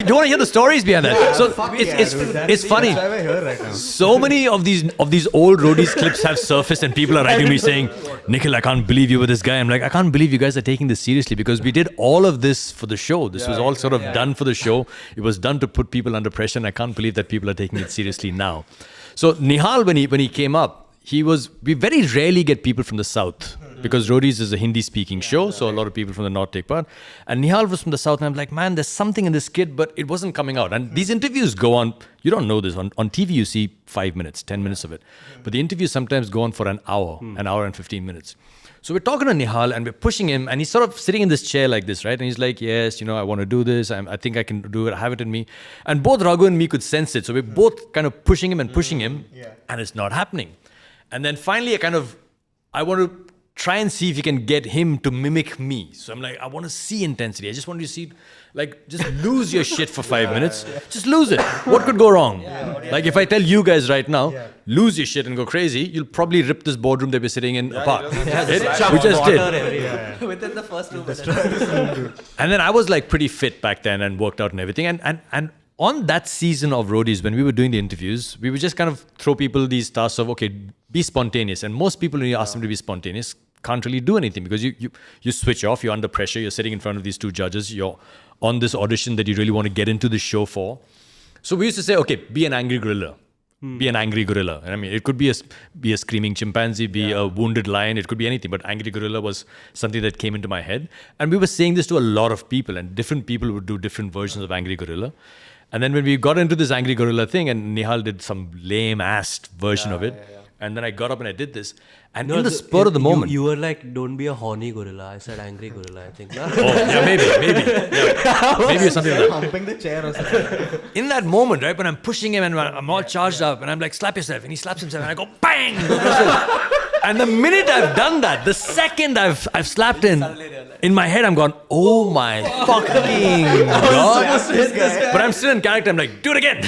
Do you want to hear the stories behind that? So it's funny. So many of these old Roadies clips have surfaced, and people are writing me saying, "Nikhil, I can't believe you were this guy." I'm like, I can't believe you guys are taking this seriously, because we did all of this for the show. This was all sort of done for the show. It was done to put people under pressure, and I can't believe that people are taking it seriously now. So Nihal, when he came up, we very rarely get people from the South, because Roadies is a Hindi-speaking show, so a lot of people from the North take part. And Nihal was from the South, and I'm like, man, there's something in this kid, but it wasn't coming out. And these interviews go on, you don't know this, on TV you see 5 minutes, 10 minutes of it. But the interviews sometimes go on for an hour and 15 minutes. So we're talking to Nihal, and we're pushing him, and he's sort of sitting in this chair like this, right? And he's like, yes, I want to do this. I think I can do it. I have it in me. And both Raghu and me could sense it. So we're both kind of pushing him, and it's not happening. And then finally, I want to try and see if you can get him to mimic me. So I'm like, I want to see intensity. I just want you to see, just lose your shit for 5 minutes. Just lose it. What could go wrong? Like if I tell you guys right now, lose your shit and go crazy, you'll probably rip this boardroom that we're sitting in apart. We just did. Within the first 2 minutes. And then I was pretty fit back then and worked out and everything. And on that season of Roadies, when we were doing the interviews, we would just kind of throw people these tasks of, okay, be spontaneous. And most people, when you ask them to be spontaneous, can't really do anything, because you switch off, you're under pressure, you're sitting in front of these two judges, you're on this audition that you really want to get into the show for. So we used to say, okay, be an angry gorilla. Be an angry gorilla. And I mean, it could be a screaming chimpanzee, be a wounded lion, it could be anything, but angry gorilla was something that came into my head. And we were saying this to a lot of people, and different people would do different versions of angry gorilla. And then when we got into this angry gorilla thing, and Nihal did some lame-ass version of it, and then I got up and I did this, and in the spur of the moment... You were like, don't be a horny gorilla. I said angry gorilla, I think. Maybe. Yeah. Maybe something like that. Humping the chair or something. In that moment, right, when I'm pushing him and I'm all charged up, and I'm like, slap yourself, and he slaps himself, and I go, bang! And the minute I've done that, the second I've slapped in my head, I'm going, oh my fucking God. But I'm still in character. I'm like, do it again.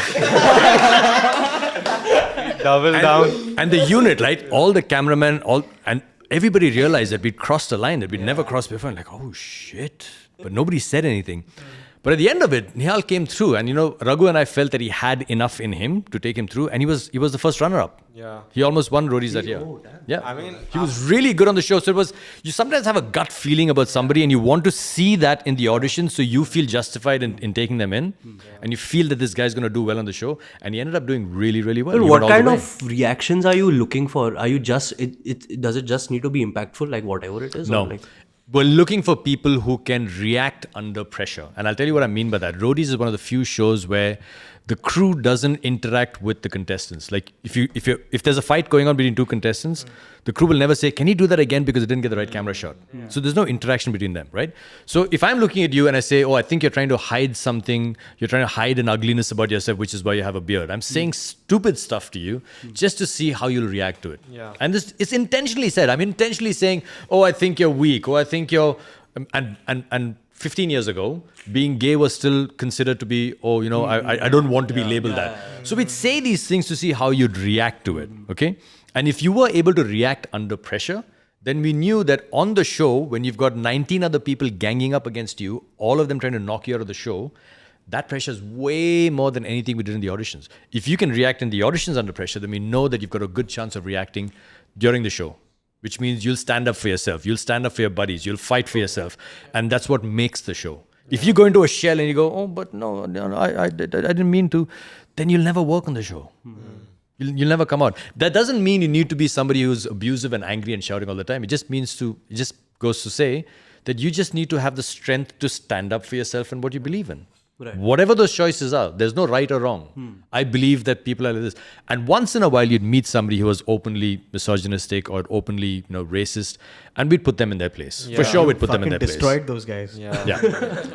Double down. And the unit, right? All the cameramen, and everybody realized that we'd crossed a line that we'd never crossed before. I'm like, oh shit. But nobody said anything. But at the end of it, Nihal came through, and Raghu and I felt that he had enough in him to take him through, and he was the first runner-up. Yeah. He almost won Roadies that year. Yeah. I mean, he was really good on the show. So you sometimes have a gut feeling about somebody, and you want to see that in the audition, so you feel justified in taking them in, and you feel that this guy's going to do well on the show, and he ended up doing really, really well. But what kind of reactions are you looking for? Are you just does it just need to be impactful, like whatever it is? No. We're looking for people who can react under pressure. And I'll tell you what I mean by that. Roadies is one of the few shows where the crew doesn't interact with the contestants. Like if there's a fight going on between two contestants, the crew will never say, can you do that again because it didn't get the right camera shot? So there's no interaction between them, right? So if I'm looking at you and I say, oh, I think you're trying to hide something, you're trying to hide an ugliness about yourself, which is why you have a beard. I'm saying stupid stuff to you just to see how you'll react to it. Yeah. And it's intentionally said. I'm intentionally saying, oh, I think you're weak, or I think you're... And 15 years ago, being gay was still considered to be, I don't want to be labeled that. So we'd say these things to see how you'd react to it, okay? And if you were able to react under pressure, then we knew that on the show, when you've got 19 other people ganging up against you, all of them trying to knock you out of the show, that pressure is way more than anything we did in the auditions. If you can react in the auditions under pressure, then we know that you've got a good chance of reacting during the show. Which means you'll stand up for yourself. You'll stand up for your buddies. You'll fight for yourself. And that's what makes the show. If you go into a shell and you go, oh, but no, I didn't mean to, then you'll never work on the show. You'll never come out. That doesn't mean you need to be somebody who's abusive and angry and shouting all the time. It just goes to say that you just need to have the strength to stand up for yourself and what you believe in. Right. Whatever those choices are, there's no right or wrong. I believe that people are like this. And once in a while, you'd meet somebody who was openly misogynistic or openly, racist, and we'd put them in their place. Yeah. For sure, we'd put them in their place. Destroyed those guys. Yeah.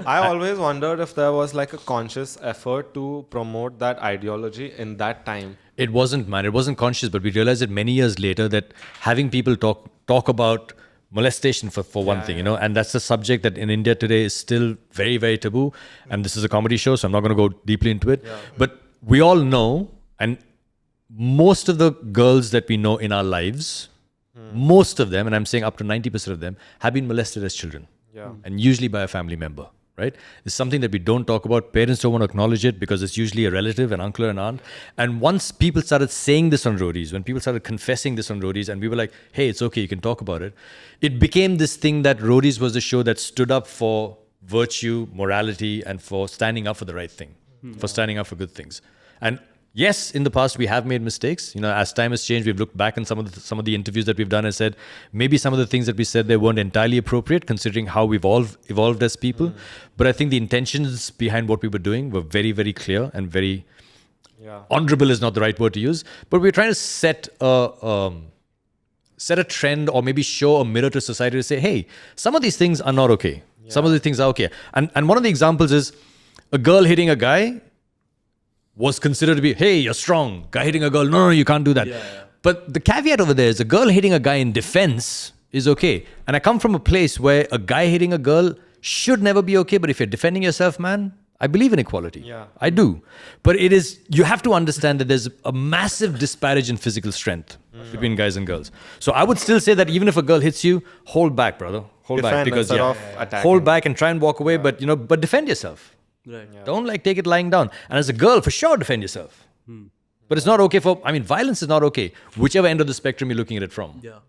I always wondered if there was like a conscious effort to promote that ideology in that time. It wasn't, man. It wasn't conscious, but we realized it many years later that having people talk about molestation for one thing, and that's a subject that in India today is still very, very taboo. And this is a comedy show, so I'm not going to go deeply into it. Yeah. But we all know, and most of the girls that we know in our lives, most of them, and I'm saying up to 90% of them, have been molested as children. Yeah. And usually by a family member. right? It's something that we don't talk about. Parents don't want to acknowledge it because it's usually a relative, an uncle or an aunt. And once people started saying this on Roadies, when people started confessing this on Roadies, and we were like, hey, it's okay, you can talk about it, it became this thing that Roadies was the show that stood up for virtue, morality, and for standing up for the right thing, for standing up for good things. And yes, in the past we have made mistakes. As time has changed, we've looked back on some of the interviews that we've done and said maybe some of the things that we said there weren't entirely appropriate considering how we've evolved as people. But I think the intentions behind what we were doing were very, very clear and very honorable is not the right word to use. But we're trying to set a trend or maybe show a mirror to society to say, hey, some of these things are not okay. Some of the things are okay. And one of the examples is a girl hitting a guy was considered to be, hey, you're strong. Guy hitting a girl, no, you can't do that. But the caveat over there is a girl hitting a guy in defense is okay. And I come from a place where a guy hitting a girl should never be okay. But if you're defending yourself, man, I believe in equality. Yeah. I do. But you have to understand that there's a massive disparage in physical strength between guys and girls. So I would still say that even if a girl hits you, hold back, brother. Hold back. Defend Because instead of attacking. hold back and try and walk away. But but defend yourself. Right. Don't take it lying down. And as a girl, for sure, defend yourself. But it's not okay violence is not okay. Whichever end of the spectrum you're looking at it from. Yeah.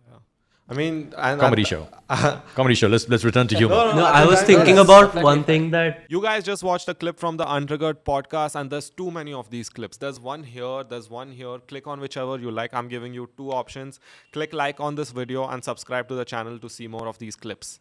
I mean, Comedy show. Comedy show. Let's return to humor. No, I was thinking about one thing that You guys just watched a clip from the Untriggered podcast, and there's too many of these clips. There's one here, there's one here. Click on whichever you like. I'm giving you 2 options. Click like on this video and subscribe to the channel to see more of these clips.